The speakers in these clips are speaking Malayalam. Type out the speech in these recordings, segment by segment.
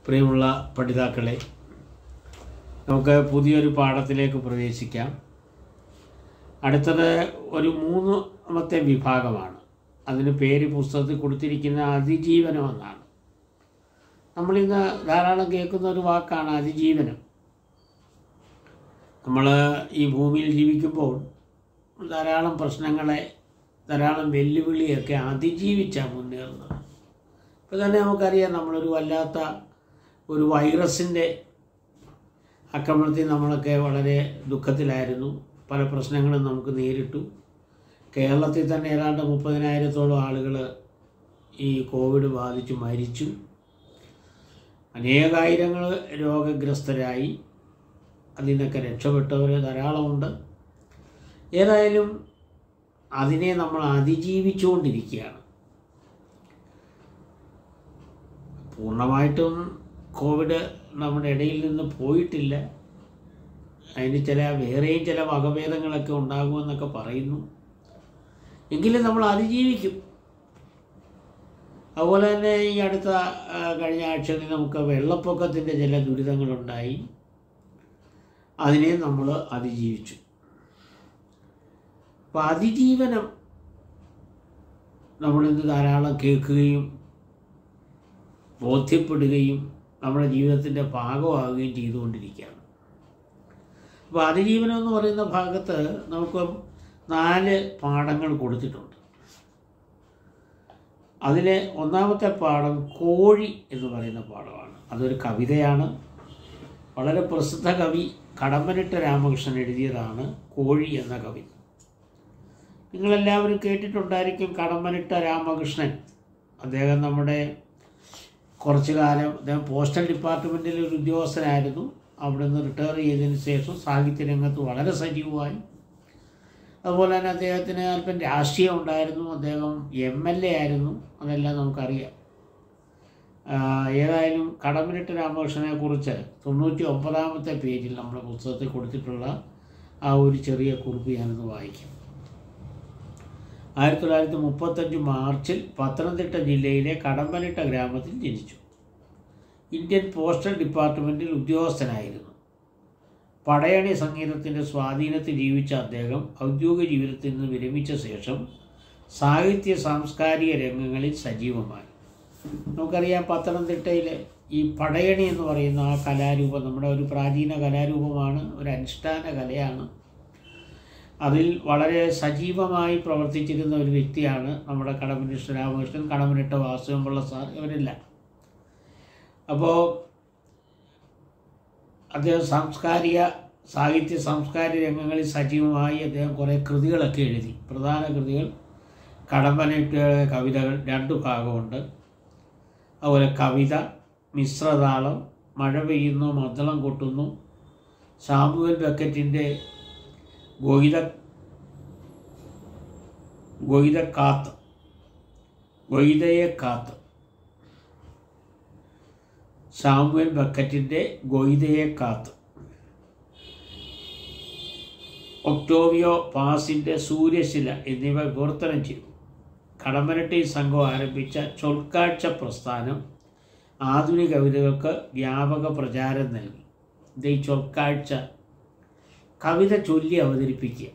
പ്രിയമുള്ള പഠിതാക്കളെ, നമുക്ക് പുതിയൊരു പാഠത്തിലേക്ക് പ്രവേശിക്കാം. അടുത്തത് ഒരു മൂന്നാമത്തെ വിഭാഗമാണ്. അതിന് പേര് പുസ്തകത്തിൽ കൊടുത്തിരിക്കുന്ന അതിജീവനം എന്നാണ്. നമ്മളിന്ന് ധാരാളം കേൾക്കുന്ന ഒരു വാക്കാണ് അതിജീവനം. നമ്മൾ ഈ ഭൂമിയിൽ ജീവിക്കുമ്പോൾ ധാരാളം പ്രശ്നങ്ങളെ, ധാരാളം വെല്ലുവിളിയൊക്കെ അതിജീവിച്ചാണ് മുന്നേറുന്നത്. ഇപ്പോൾ തന്നെ നമുക്കറിയാം, നമ്മളൊരു വല്ലാത്ത ഒരു വൈറസിൻ്റെ ആക്രമണത്തിൽ നമ്മളൊക്കെ വളരെ ദുഃഖത്തിലായിരുന്നു. പല പ്രശ്നങ്ങളും നമുക്ക് നേരിട്ടു. കേരളത്തിൽ തന്നെ ഏതാണ്ട് 30,000-ഓളം ആളുകൾ ഈ കോവിഡ് ബാധിച്ച് മരിച്ചു. അനേകായിരങ്ങൾ രോഗഗ്രസ്തരായി. അതിൽ നിന്നൊക്കെ രക്ഷപ്പെട്ടവർ ധാരാളമുണ്ട്. ഏതായാലും അതിനെ നമ്മൾ അതിജീവിച്ചുകൊണ്ടിരിക്കുകയാണ്. പൂർണ്ണമായിട്ടും കോവിഡ് നമ്മുടെ ഇടയിൽ നിന്ന് പോയിട്ടില്ല. അതിന് വേറെയും ചില വകഭേദങ്ങളൊക്കെ ഉണ്ടാകുമെന്നൊക്കെ പറയുന്നു. എങ്കിലും നമ്മൾ അതിജീവിക്കും. അതുപോലെ തന്നെ ഈ കഴിഞ്ഞ ആഴ്ചകളിൽ നമുക്ക് വെള്ളപ്പൊക്കത്തിൻ്റെ ചില ദുരിതങ്ങളുണ്ടായി. അതിനെ നമ്മൾ അതിജീവിച്ചു. അപ്പോൾ അതിജീവനം നമ്മളിന്ന് ധാരാളം കേൾക്കുകയും ബോധ്യപ്പെടുകയും നമ്മുടെ ജീവിതത്തിൻ്റെ ഭാഗമാവുകയും ചെയ്തുകൊണ്ടിരിക്കുകയാണ്. അപ്പോൾ അതിജീവനം എന്ന് പറയുന്ന ഭാഗത്ത് നമുക്ക് 4 പാഠങ്ങൾ കൊടുത്തിട്ടുണ്ട്. അതിൽ ഒന്നാമത്തെ പാഠം കോഴി എന്ന് പറയുന്ന പാഠമാണ്. അതൊരു കവിതയാണ്. വളരെ പ്രസിദ്ധ കവി കടമ്മനിട്ട രാമകൃഷ്ണൻ എഴുതിയതാണ് കോഴി എന്ന കവിത. നിങ്ങളെല്ലാവരും കേട്ടിട്ടുണ്ടായിരിക്കും കടമ്മനിട്ട രാമകൃഷ്ണൻ. അദ്ദേഹം നമ്മുടെ കുറച്ചു കാലം അദ്ദേഹം പോസ്റ്റൽ ഡിപ്പാർട്ട്മെൻറ്റിൽ ഒരു ഉദ്യോഗസ്ഥനായിരുന്നു. അവിടെ നിന്ന് റിട്ടയർ ചെയ്തതിന് ശേഷം സാഹിത്യരംഗത്ത് വളരെ സജീവമായി. അതുപോലെ തന്നെ അദ്ദേഹത്തിന് അല്പം രാഷ്ട്രീയം ഉണ്ടായിരുന്നു. അദ്ദേഹം MLA ആയിരുന്നു. അതെല്ലാം നമുക്കറിയാം. ഏതായാലും കടമ്മനിട്ട രാമകൃഷ്ണനെ കുറിച്ച് 99-ാമത്തെ പേജിൽ നമ്മുടെ പുസ്തകത്തിൽ കൊടുത്തിട്ടുള്ള ആ ഒരു ചെറിയ കുറിപ്പ് ഞാനൊന്ന് വായിക്കാം. 1935 മാർച്ചിൽ പത്തനംതിട്ട ജില്ലയിലെ കടമ്പനിട്ട ഗ്രാമത്തിൽ ജനിച്ചു. ഇന്ത്യൻ പോസ്റ്റൽ ഡിപ്പാർട്ട്മെൻറ്റിൽ ഉദ്യോഗസ്ഥനായിരുന്നു. പടയണി സംഗീതത്തിൻ്റെ സ്വാധീനത്തിൽ ജീവിച്ച അദ്ദേഹം ഔദ്യോഗിക ജീവിതത്തിൽ നിന്ന് വിരമിച്ച ശേഷം സാഹിത്യ സാംസ്കാരിക രംഗങ്ങളിൽ സജീവമായി. നമുക്കറിയാം, പത്തനംതിട്ടയിലെ ഈ പടയണി എന്ന് പറയുന്ന ആ കലാരൂപം നമ്മുടെ ഒരു പ്രാചീന കലാരൂപമാണ്, ഒരു അനുഷ്ഠാന കലയാണ്. അതിൽ വളരെ സജീവമായി പ്രവർത്തിച്ചിരുന്ന ഒരു വ്യക്തിയാണ് നമ്മുടെ കടമ്മനിട്ട രാമകൃഷ്ണൻ, കടമ്മനിട്ട വാസുദേവൻപിള്ള സാർ, ഇവരെല്ലാം. അപ്പോൾ അദ്ദേഹം സാഹിത്യ സാംസ്കാരിക രംഗങ്ങളിൽ സജീവമായി അദ്ദേഹം കുറേ കൃതികളൊക്കെ എഴുതി. പ്രധാന കൃതികൾ കടമ്മനിട്ട കവിതകൾ 2 ഭാഗമുണ്ട്. അതുപോലെ കവിത, മിശ്രതാളം, മഴ പെയ്യുന്നു, മദ്ദളം കൊട്ടുന്നു, സാമുവൽ ബക്കറ്റിൻ്റെ ഗൊയ്തയെ കാത്ത്, സാമുവൽ ബക്കറ്റിൻ്റെ ഗൊയ്തയെ കാത്ത്, ഒക്ടോവിയോ പാസിൻ്റെ സൂര്യശില എന്നിവ വിവർത്തനം ചെയ്തു. കടമ്മനിട്ട സംഘം ആരംഭിച്ച ചൊൽക്കാഴ്ച പ്രസ്ഥാനം ആധുനിക കവിതകൾക്ക് വ്യാപക പ്രചാരം നൽകി. ഇത് ഈ ചൊൽക്കാഴ്ച കവിത ചൊല്ലി അവതരിപ്പിക്കുക,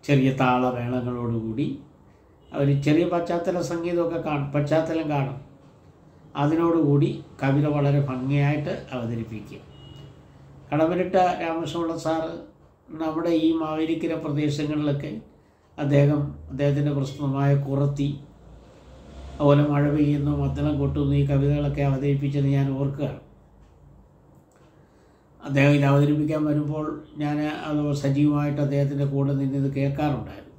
ചെറിയ താളമേളങ്ങളോടുകൂടി. അവർ ചെറിയ പശ്ചാത്തല സംഗീതമൊക്കെ പശ്ചാത്തലം കാണും. അതിനോടുകൂടി കവിത വളരെ ഭംഗിയായിട്ട് അവതരിപ്പിക്കുക. കടമ്മനിട്ട രാമകൃഷ്ണപിള്ള സാറ് നമ്മുടെ ഈ മാവേലിക്കര പ്രദേശങ്ങളിലൊക്കെ അദ്ദേഹത്തിൻ്റെ പ്രസിദ്ധമായ കുറത്തി, അതുപോലെ മഴ പെയ്യുന്നു, മദ്ദളം കൊട്ടുന്നു, ഈ കവിതകളൊക്കെ അവതരിപ്പിച്ചത് ഞാൻ ഓർക്കുകയാണ്. അദ്ദേഹം ഇത് അവതരിപ്പിക്കാൻ വരുമ്പോൾ ഞാൻ അത് സജീവമായിട്ട് അദ്ദേഹത്തിൻ്റെ കൂടെ നിന്നിത് കേൾക്കാറുണ്ടായിരുന്നു.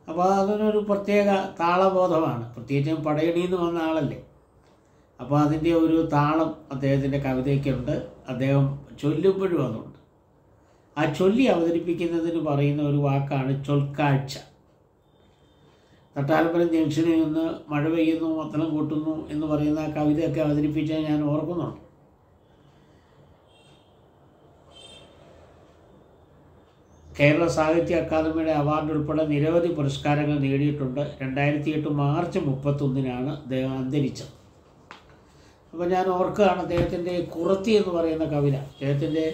അപ്പോൾ അതിനൊരു പ്രത്യേക താളബോധമാണ്. പ്രത്യേകിച്ചും പടയണിയിൽ നിന്ന് വന്ന ആളല്ലേ. അപ്പോൾ അതിൻ്റെ ഒരു താളം അദ്ദേഹത്തിൻ്റെ കവിതയ്ക്കുണ്ട്. അദ്ദേഹം ചൊല്ലുമ്പോഴും അതുണ്ട്. ആ ചൊല്ലി അവതരിപ്പിക്കുന്നതിന് പറയുന്ന ഒരു വാക്കാണ് ചൊൽക്കാഴ്ച. തട്ടാലപ്പുരം ജംഗ്ഷനിൽ നിന്ന് മഴ പെയ്യുന്നു, മദ്ദളം കൊട്ടുന്നു എന്ന് പറയുന്ന ആ കവിതയൊക്കെ അവതരിപ്പിച്ചാൽ ഞാൻ ഓർക്കുന്നുണ്ട്. കേരള സാഹിത്യ അക്കാദമിയുടെ അവാർഡ് ഉൾപ്പെടെ നിരവധി പുരസ്കാരങ്ങൾ നേടിയിട്ടുണ്ട്. 2008 മാർച്ച് 31-നാണ് അദ്ദേഹം അന്തരിച്ചത്. അപ്പോൾ ഞാൻ ഓർക്കുകയാണ് അദ്ദേഹത്തിൻ്റെ കുറത്തി എന്ന് പറയുന്ന കവിത. അദ്ദേഹത്തിൻ്റെ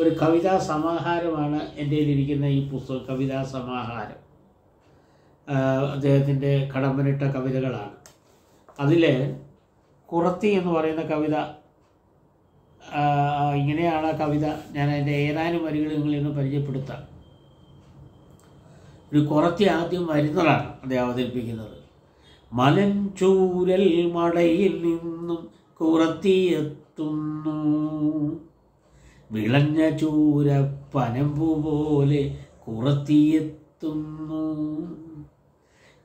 ഒരു കവിതാ സമാഹാരമാണ് എൻ്റെ കയ്യിലിരിക്കുന്ന ഈ പുസ്തകം. കവിതാ സമാഹാരം അദ്ദേഹത്തിൻ്റെ കടമ്പനിട്ട കവിതകളാണ്. അതിൽ കുറത്തി എന്ന് പറയുന്ന കവിത ഇങ്ങനെയാണ്. ആ കവിത ഞാൻ അതിൻ്റെ ഏതാനും വരികൾ നിങ്ങളിൽ നിന്ന് പരിചയപ്പെടുത്താം. ഒരു കുറത്തി ആദ്യം വരുന്നതാണ് അദ്ദേഹം അവതരിപ്പിക്കുന്നത്. മലഞ്ചൂരൽ മടയിൽ നിന്നും കുറത്തിയെത്തുന്നു, വിളഞ്ഞ ചൂര പനമ്പു പോലെ കുറത്തിയെത്തുന്നു,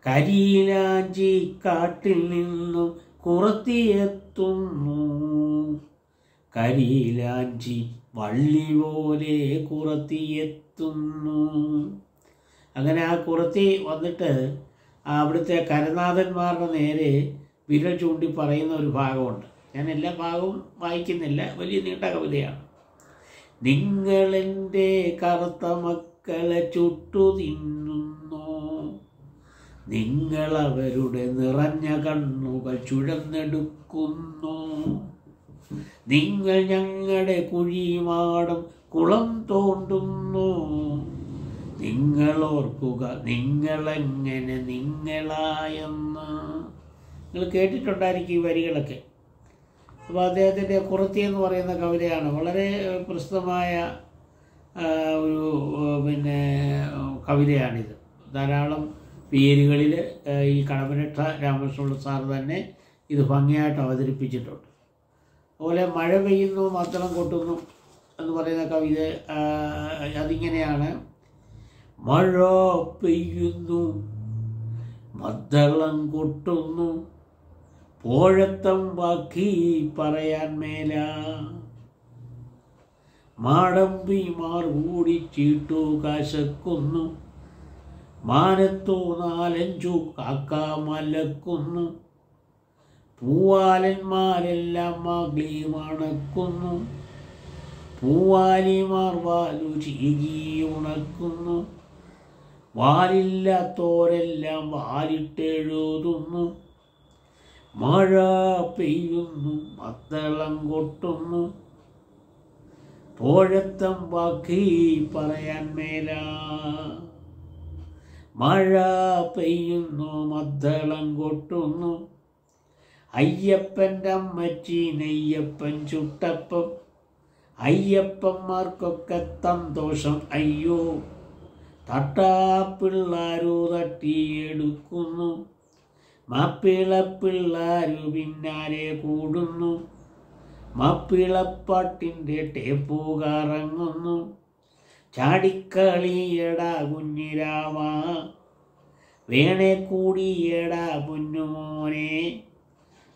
കരിയിലാഞ്ചി കാട്ടിൽ നിന്നും കുറത്തിയെത്തുന്നു, കരിയിലാഞ്ചി വള്ളി പോലെ കുറത്തിയെത്തുന്നു. അങ്ങനെ ആ കുറത്തി വന്നിട്ട് അവിടുത്തെ കരനാഥന്മാരുടെ നേരെ വിരൽ ചൂണ്ടി പറയുന്ന ഒരു ഭാഗമുണ്ട്. ഞാൻ എല്ലാ ഭാഗവും വായിക്കുന്നില്ല, വലിയ നീണ്ട കവിതയാണ്. നിങ്ങളെൻ്റെ കറുത്ത മക്കളെ ചുട്ടു തിന്നുന്നു, നിങ്ങളവരുടെ നിറഞ്ഞ കണ്ണുകൾ ചുഴന്നെടുക്കുന്നു, നിങ്ങൾ ഞങ്ങളുടെ കുഴിമാടം കുളം തോണ്ടുന്നു, നിങ്ങളോർക്കുക നിങ്ങളെങ്ങനെ നിങ്ങളായെന്ന്. നിങ്ങൾ കേട്ടിട്ടുണ്ടായിരിക്കും ഈ വരികളൊക്കെ. അപ്പോൾ അദ്ദേഹത്തിൻ്റെ കുറത്തി എന്ന് പറയുന്ന കവിതയാണ്. വളരെ പ്രസിദ്ധമായ ഒരു കവിതയാണിത്. ധാരാളം പേരുകളിൽ ഈ കടമ്പനിട്ട രാമകൃഷ്ണപിള്ള സാർ തന്നെ ഇത് ഭംഗിയായിട്ട് അവതരിപ്പിച്ചിട്ടുണ്ട്. അതുപോലെ മഴ പെയ്യുന്നു മദ്ദളം കൊട്ടുന്നു എന്ന് പറയുന്ന കവിത അതിങ്ങനെയാണ്. മഴ പെയ്യുന്നു മദ്ദളം കൊട്ടുന്നു, പോഴത്തം ബാക്കി പറയാൻ മേല, മാടമ്പിമാർ കൂടിച്ചിട്ടു കാശക്കുന്നു, മാനത്തോ 4-5 കാക്ക മലക്കുന്നു, പൂവാലന്മാരെല്ലാം മകളി മണക്കുന്നു, പൂവാലിമാർ വാലു ചീകി ഉണക്കുന്നു, വാലില്ലാത്തോരെല്ലാം വാലിട്ടെഴുതുന്നു, മഴ പെയ്യുന്നു മദ്ദളം കൊട്ടുന്നു, പോഴത്തം ബാക്കി പറയാൻ മേല, മഴ പെയ്യുന്നു മദ്ദളം കൊട്ടുന്നു, അയ്യപ്പൻ്റെ അമ്മച്ചി നെയ്യപ്പൻ ചുട്ടപ്പം, അയ്യപ്പന്മാർക്കൊക്കെ സന്തോഷം അയ്യോ, തട്ടാപ്പിള്ളാരു തട്ടിയെടുക്കുന്നു, മാപ്പിളപ്പിള്ളാരു പിന്നാലെ കൂടുന്നു, മാപ്പിളപ്പാട്ടിൻ്റെ ടേപ്പു കറങ്ങുന്നു, ചാടിക്കളിയടാ കുഞ്ഞിരാമ, വേണേ കൂടിയടാ പൊന്നുമോനെ,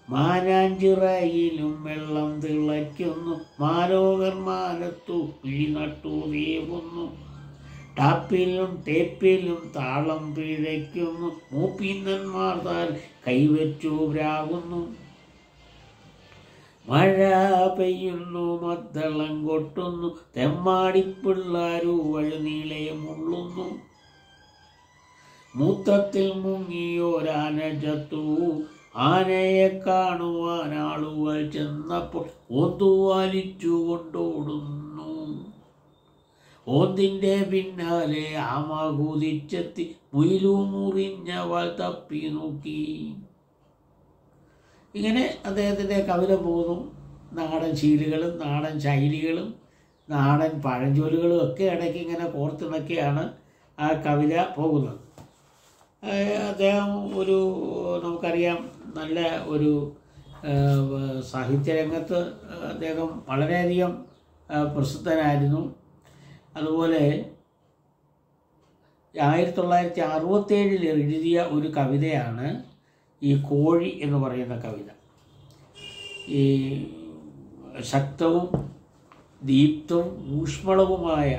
മാനാഞ്ചിറയിലും വെള്ളം തിളയ്ക്കുന്നു, മാലോകർ മാനത്തു കിഴിനട്ടു ദേവുന്നു, ടാപ്പിലും ടേപ്പിലും താളം പിഴയ്ക്കുന്നു, മൂപ്പിന്നന്മാർ താൽ കൈവച്ചു പ്രാകുന്നു, മഴ പെയ്യുന്നു മദ്ദളം കൊട്ടുന്നു, തെമ്മാടിപ്പിള്ളാരു വഴുനീളെ മുള്ളുന്നു, മൂത്രത്തിൽ മുങ്ങിയോരാന ചത്തു, ആനയെ കാണുവാൻ ആളുകൾ ചെന്നപ്പോൾ ഓന്തുവാലിച്ചു കൊണ്ടോടുന്നു, ഓന്തിൻ്റെ പിന്നാലെ ആമ കുതിച്ചെത്തി, മുയിലു മുറിഞ്ഞവൾ തപ്പി നോക്കി. ഇങ്ങനെ അദ്ദേഹത്തിൻ്റെ കവിത പോകുന്നു. നാടൻ ശീലുകളും നാടൻ ശൈലികളും നാടൻ പഴഞ്ചൊല്ലുകളും ഒക്കെ ഇടയ്ക്ക് ഇങ്ങനെ കോർത്തിണക്കിയാണ് ആ കവിത പോകുന്നത്. അദ്ദേഹം നമുക്കറിയാം നല്ല ഒരു സാഹിത്യരംഗത്ത് അദ്ദേഹം വളരെയധികം പ്രസിദ്ധനായിരുന്നു. അതുപോലെ 1967 എഴുതിയ ഒരു കവിതയാണ് ഈ കോഴി എന്ന് പറയുന്ന കവിത. ഈ ശക്തവും ദീപ്തവും ഊഷ്മളവുമായ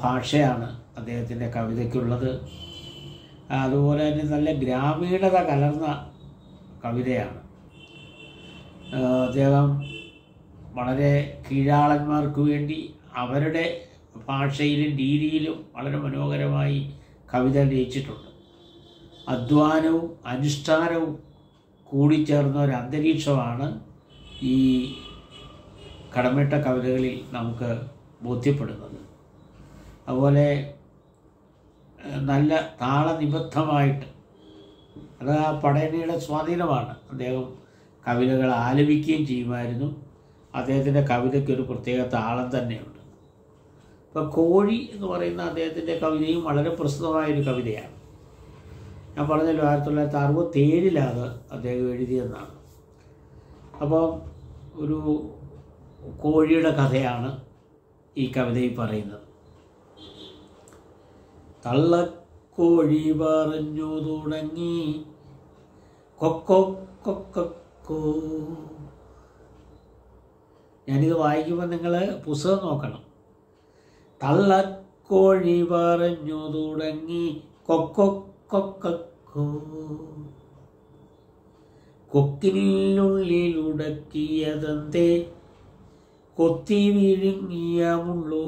ഭാഷയാണ് അദ്ദേഹത്തിൻ്റെ കവിതയ്ക്കുള്ളത്. അതുപോലെ തന്നെ നല്ല ഗ്രാമീണത കലർന്ന കവിതയാണ്. അദ്ദേഹം വളരെ കീഴാളന്മാർക്ക് വേണ്ടി അവരുടെ ഭാഷയിലും രീതിയിലും വളരെ മനോഹരമായി കവിത രചിച്ചിട്ടുണ്ട്. അധ്വാനവും അനുഷ്ഠാനവും കൂടിച്ചേർന്ന ഒരു അന്തരീക്ഷമാണ് ഈ കടമ്മനിട്ട കവിതകളിൽ നമുക്ക് ബോധ്യപ്പെടുന്നത്. അതുപോലെ നല്ല താളനിബദ്ധമായിട്ട്, അത് ആ പടയണിയുടെ സ്വാധീനമാണ്. അദ്ദേഹം കവിതകൾ ആലപിക്കുകയും ചെയ്യുമായിരുന്നു. അദ്ദേഹത്തിൻ്റെ കവിതയ്ക്കൊരു പ്രത്യേക താളം തന്നെയുണ്ട്. ഇപ്പോൾ കോഴി എന്ന് പറയുന്ന അദ്ദേഹത്തിൻ്റെ കവിതയും വളരെ പ്രസിദ്ധമായൊരു കവിതയാണ്. ഞാൻ പറഞ്ഞല്ലോ 1967 അദ്ദേഹം എഴുതിയെന്നാണ്. അപ്പോൾ ഒരു കോഴിയുടെ കഥയാണ് ഈ കവിതയിൽ പറയുന്നത്. തള്ളക്കോഴി പറഞ്ഞു തുടങ്ങി കൊക്കോ കൊക്കോ. ഞാനിത് വായിക്കുമ്പോൾ നിങ്ങൾ പുസ്തകം നോക്കണം. തള്ളക്കോഴി പറഞ്ഞു തുടങ്ങി കൊക്കോ കൊക്കോ, കൊക്കിനുള്ളിലുടക്കിയതെന്തേ കൊത്തി വിഴുങ്ങിയ മുള്ളോ,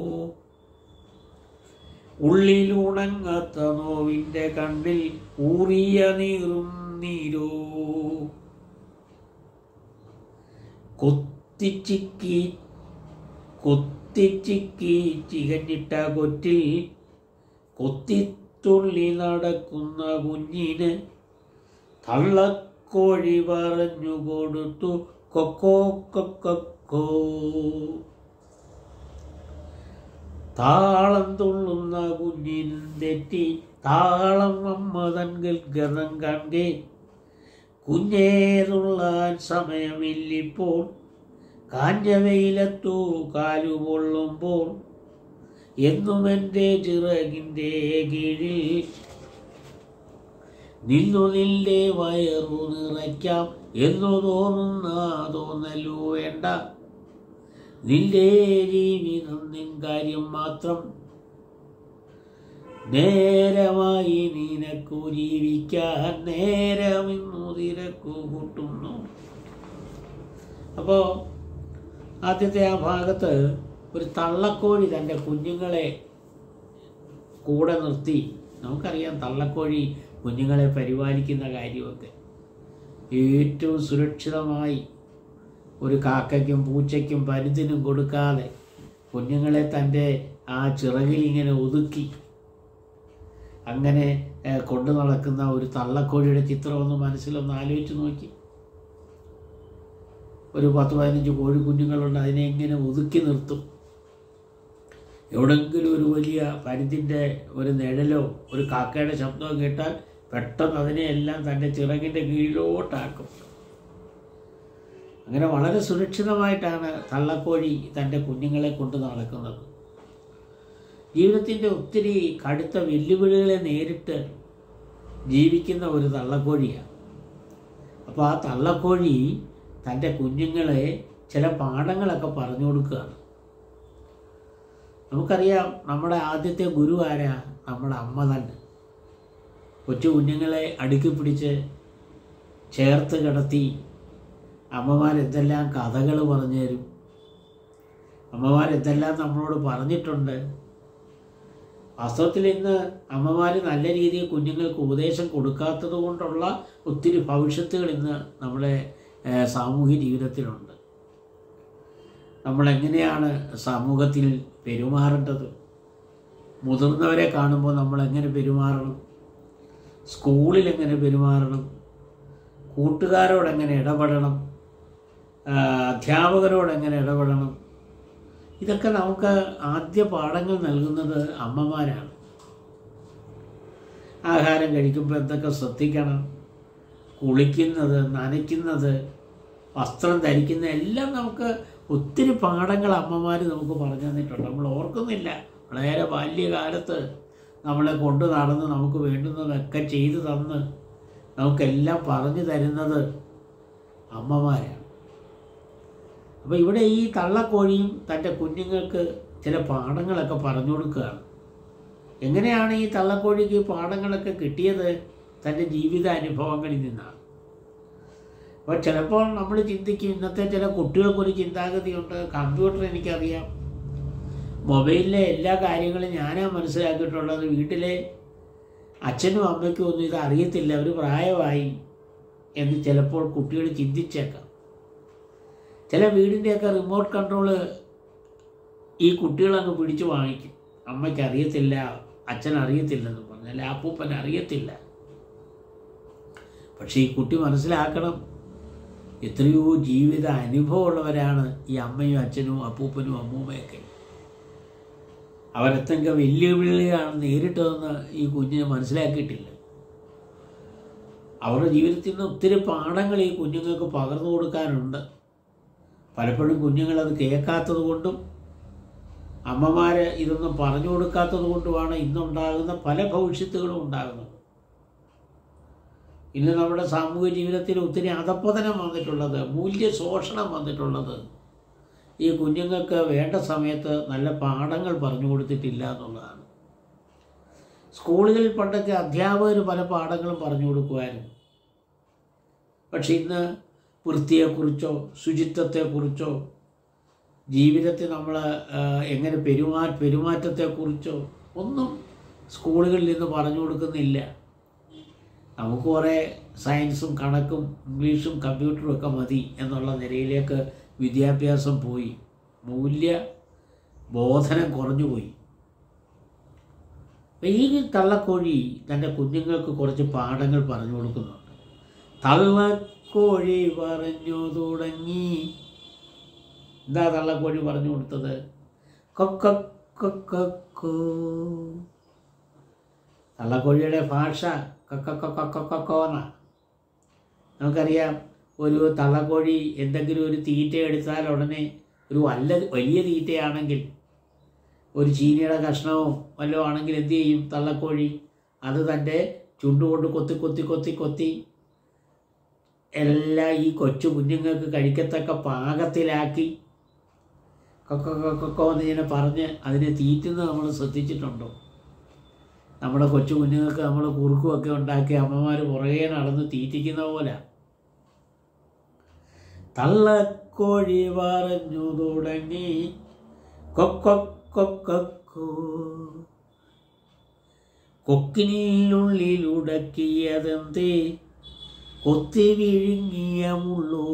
ഉള്ളിലുണങ്ങാത്ത നോവിൻ്റെ കണ്ണിൽ ഊറിയ നീറും നീരോ, കൊത്തിച്ചിക്കി ചികഞ്ഞിട്ട കൊറ്റിൽ കൊത്തിത്തുള്ളി നടക്കുന്ന കുഞ്ഞിന് തള്ളക്കോഴി പറഞ്ഞു കൊടുത്തു കൊക്കോ കൊക്കോ. താളം തുള്ളുന്ന കുഞ്ഞിനും തെറ്റി താളം അമ്മ തൻ ഗൽഗതം കണ്ടേ, കുഞ്ഞേതുള്ളാൻ സമയമില്ലിപ്പോൾ കാഞ്ഞ വെയിലത്തു കാലുകൊള്ളുമ്പോൾ, എന്നും എൻ്റെ ചിറകിൻ്റെ കീഴിൽ നിന്നു നിന്റെ വയറു നിറയ്ക്കാം എന്നു തോന്നുന്ന തോന്നലു വേണ്ട, നിന്റെ ജീവിതം നിൻ കാര്യം മാത്രം നേരമായി നിനക്കു ജീവിക്കാൻ നേരമിന്നു തിരക്കു കൂട്ടുന്നു. അപ്പോൾ ആദ്യത്തെ ആ ഭാഗത്ത് ഒരു തള്ളക്കോഴി തൻ്റെ കുഞ്ഞുങ്ങളെ കൂടെ നിർത്തി. നമുക്കറിയാം തള്ളക്കോഴി കുഞ്ഞുങ്ങളെ പരിപാലിക്കുന്ന കാര്യമൊക്കെ. ഏറ്റവും സുരക്ഷിതമായി ഒരു കാക്കയ്ക്കും പൂച്ചയ്ക്കും പരുന്തിനും കൊടുക്കാതെ കുഞ്ഞുങ്ങളെ തൻ്റെ ആ ചിറകിൽ ഇങ്ങനെ ഒതുക്കി അങ്ങനെ കൊണ്ടു നടക്കുന്ന ഒരു തള്ളക്കോഴിയുടെ ചിത്രമൊന്ന് മനസ്സിലൊന്ന് ആലോചിച്ച് നോക്കി. ഒരു 10-15 കോഴിക്കുഞ്ഞുങ്ങളുണ്ട്, അതിനെ ഇങ്ങനെ ഒതുക്കി നിർത്തും. എവിടെയെങ്കിലും ഒരു വലിയ പരുന്തിൻ്റെ ഒരു നിഴലോ ഒരു കാക്കയുടെ ശബ്ദമോ കേട്ടാൽ പെട്ടെന്ന് അതിനെയെല്ലാം തൻ്റെ ചിറകിൻ്റെ കീഴിലോട്ടാക്കും. അങ്ങനെ വളരെ സുരക്ഷിതമായിട്ടാണ് തള്ളക്കോഴി തൻ്റെ കുഞ്ഞുങ്ങളെ കൊണ്ട് നടക്കുന്നത്. ജീവിതത്തിൻ്റെ ഒത്തിരി കടുത്ത വെല്ലുവിളികളെ നേരിട്ട് ജീവിക്കുന്ന ഒരു തള്ളക്കോഴിയാണ്. അപ്പോൾ ആ തള്ളക്കോഴി തൻ്റെ കുഞ്ഞുങ്ങളെ ചില പാഠങ്ങളൊക്കെ പറഞ്ഞു കൊടുക്കുകയാണ്. നമുക്കറിയാം നമ്മുടെ ആദ്യത്തെ ഗുരു ആരാ? നമ്മുടെ അമ്മ തന്നെ. കൊച്ചു കുഞ്ഞുങ്ങളെ അടുക്കി പിടിച്ച് ചേർത്ത് കിടത്തി അമ്മമാരെന്തെല്ലാം കഥകൾ പറഞ്ഞു തരും, അമ്മമാരെന്തെല്ലാം നമ്മളോട് പറഞ്ഞിട്ടുണ്ട്. വാസ്തവത്തിൽ ഇന്ന് അമ്മമാർ നല്ല രീതിയിൽ കുഞ്ഞുങ്ങൾക്ക് ഉപദേശം കൊടുക്കാത്തത് കൊണ്ടുള്ള ഒത്തിരി ഭവിഷ്യത്തുകൾ ഇന്ന് നമ്മുടെ സാമൂഹ്യ ജീവിതത്തിലുണ്ട്. നമ്മളെങ്ങനെയാണ് സമൂഹത്തിൽ പെരുമാറേണ്ടത്, മുതിർന്നവരെ കാണുമ്പോൾ നമ്മളെങ്ങനെ പെരുമാറണം, സ്കൂളിൽ എങ്ങനെ പെരുമാറണം, കൂട്ടുകാരോടെങ്ങനെ ഇടപെടണം, അധ്യാപകരോടെങ്ങനെ ഇടപെടണം, ഇതൊക്കെ നമുക്ക് ആദ്യ പാഠങ്ങൾ നൽകുന്നത് അമ്മമാരാണ്. ആഹാരം കഴിക്കുമ്പോൾ എന്തൊക്കെ ശ്രദ്ധിക്കണം, കുളിക്കുന്നത്, നനയ്ക്കുന്നത്, വസ്ത്രം ധരിക്കുന്നത് എല്ലാം നമുക്ക് ഒത്തിരി പാഠങ്ങൾ അമ്മമാർ നമുക്ക് പറഞ്ഞു തന്നിട്ടുണ്ട്. നമ്മൾ ഓർക്കുന്നില്ല. വളരെ ബാല്യകാലത്ത് നമ്മളെ കൊണ്ടു നടന്ന് നമുക്ക് വേണ്ടുന്നതൊക്കെ ചെയ്തു തന്ന് നമുക്കെല്ലാം പറഞ്ഞു തരുന്നത് അമ്മമാരാണ്. അപ്പോൾ ഇവിടെ ഈ തള്ളക്കോഴിയും തൻ്റെ കുഞ്ഞുങ്ങൾക്ക് ചില പാഠങ്ങളൊക്കെ പറഞ്ഞു കൊടുക്കുകയാണ്. എങ്ങനെയാണ് ഈ തള്ളക്കോഴിക്ക് ഈ പാഠങ്ങളൊക്കെ കിട്ടിയത്? തൻ്റെ ജീവിതാനുഭവങ്ങളിൽ നിന്നാണ്. അപ്പോൾ ചിലപ്പോൾ നമ്മൾ ചിന്തിക്കും, ഇന്നത്തെ ചില കുട്ടികൾക്കൊരു ചിന്താഗതിയുണ്ട്, കമ്പ്യൂട്ടർ എനിക്കറിയാം, മൊബൈലിലെ എല്ലാ കാര്യങ്ങളും ഞാനാണ് മനസ്സിലാക്കിയിട്ടുള്ളത്, വീട്ടിലെ അച്ഛനും അമ്മയ്ക്കും ഒന്നും ഇത് അറിയത്തില്ല, ഒരു പ്രായമായി, എന്ന് ചിലപ്പോൾ കുട്ടികൾ ചിന്തിച്ചേക്കാം. ചില വീടിൻ്റെയൊക്കെ റിമോട്ട് കൺട്രോള് ഈ കുട്ടികളങ്ങ് പിടിച്ചു വാങ്ങിക്കും. അമ്മയ്ക്ക് അറിയത്തില്ല, അച്ഛൻ അറിയത്തില്ലെന്ന് പറഞ്ഞാൽ അപ്പൂപ്പൻ അറിയത്തില്ല. പക്ഷേ ഈ കുട്ടി മനസ്സിലാക്കണം, എത്രയോ ജീവിത അനുഭവമുള്ളവരാണ് ഈ അമ്മയും അച്ഛനും അപ്പൂപ്പനും അമ്മൂമ്മയൊക്കെ. അവരെത്തെങ്കിലും വെല്ലുവിളിയാണ് നേരിട്ടതെന്ന് ഈ കുഞ്ഞിനെ മനസ്സിലാക്കിയിട്ടില്ല. അവരുടെ ജീവിതത്തിൽ നിന്ന് ഒത്തിരി പാഠങ്ങൾ ഈ കുഞ്ഞുങ്ങൾക്ക് പകർന്നു കൊടുക്കാനുണ്ട്. പലപ്പോഴും കുഞ്ഞുങ്ങളത് കേൾക്കാത്തത് കൊണ്ടും അമ്മമാർ ഇതൊന്നും പറഞ്ഞു കൊടുക്കാത്തത് കൊണ്ടുമാണ് ഇന്നുണ്ടാകുന്ന പല ഭവിഷ്യത്തുകളും ഉണ്ടാകുന്നത്. ഇന്ന് നമ്മുടെ സാമൂഹിക ജീവിതത്തിൽ ഒത്തിരി അധപ്പതനം വന്നിട്ടുള്ളത്, മൂല്യശോഷണം വന്നിട്ടുള്ളത് ഈ കുഞ്ഞുങ്ങൾക്ക് വേണ്ട സമയത്ത് നല്ല പാഠങ്ങൾ പറഞ്ഞു കൊടുത്തിട്ടില്ല എന്നുള്ളതാണ്. സ്കൂളുകളിൽ പണ്ടൊക്കെ അധ്യാപകർ പല പാഠങ്ങളും പറഞ്ഞു കൊടുക്കുമായിരുന്നു. പക്ഷെ ഇന്ന് വൃത്തിയെക്കുറിച്ചോ ശുചിത്വത്തെക്കുറിച്ചോ ജീവിതത്തിൽ നമ്മൾ എങ്ങനെ പെരുമാറ്റത്തെക്കുറിച്ചോ ഒന്നും സ്കൂളുകളിൽ നിന്ന് പറഞ്ഞു കൊടുക്കുന്നില്ല. നമുക്ക് കുറേ സയൻസും കണക്കും ഇംഗ്ലീഷും കമ്പ്യൂട്ടറും ഒക്കെ മതി എന്നുള്ള നിലയിലേക്ക് വിദ്യാഭ്യാസം പോയി. മൂല്യ ബോധനം കുറഞ്ഞുപോയി. ഈ തള്ളക്കോഴി തൻ്റെ കുഞ്ഞുങ്ങൾക്ക് കുറച്ച് പാഠങ്ങൾ പറഞ്ഞു കൊടുക്കുന്നുണ്ട്. തള്ളക്കോഴി പറഞ്ഞു തുടങ്ങി. എന്താ തള്ളക്കോഴി പറഞ്ഞു കൊടുത്തത്? കൊക്കോ. തള്ളക്കോഴിയുടെ ഭാഷ കൊക്കോന്ന. നമുക്കറിയാം, ഒരു തള്ളക്കോഴി എന്തെങ്കിലും ഒരു തീറ്റ എടുത്താൽ ഉടനെ ഒരു വലിയ തീറ്റയാണെങ്കിൽ, ഒരു ചീനിയുടെ കഷ്ണമോ വല്ലതും ആണെങ്കിൽ എന്തു ചെയ്യും തള്ളക്കോഴി? അത് തൻ്റെ ചുണ്ടുകൊണ്ട് കൊത്തി കൊത്തി കൊത്തി കൊത്തി എല്ലാം ഈ കൊച്ചു കുഞ്ഞുങ്ങൾക്ക് കഴിക്കത്തക്ക പാകത്തിലാക്കി കൊക്കോ എന്നിങ്ങനെ പറഞ്ഞ് അതിനെ തീറ്റുന്നത് നമ്മൾ ശ്രദ്ധിച്ചിട്ടുണ്ടോ? നമ്മുടെ കൊച്ചു കുഞ്ഞുങ്ങൾക്ക് നമ്മൾ കുറുക്കുമൊക്കെ ഉണ്ടാക്കി അമ്മമാർ പുറകെ നടന്ന് തീറ്റിക്കുന്ന പോലെ. തള്ളക്കോഴി പറഞ്ഞു തുടങ്ങി കൊക്കോ. കൊക്കിനുള്ളിലുടക്കിയതെന്തേ കൊത്തി വിഴുങ്ങിയ മുള്ളൂ.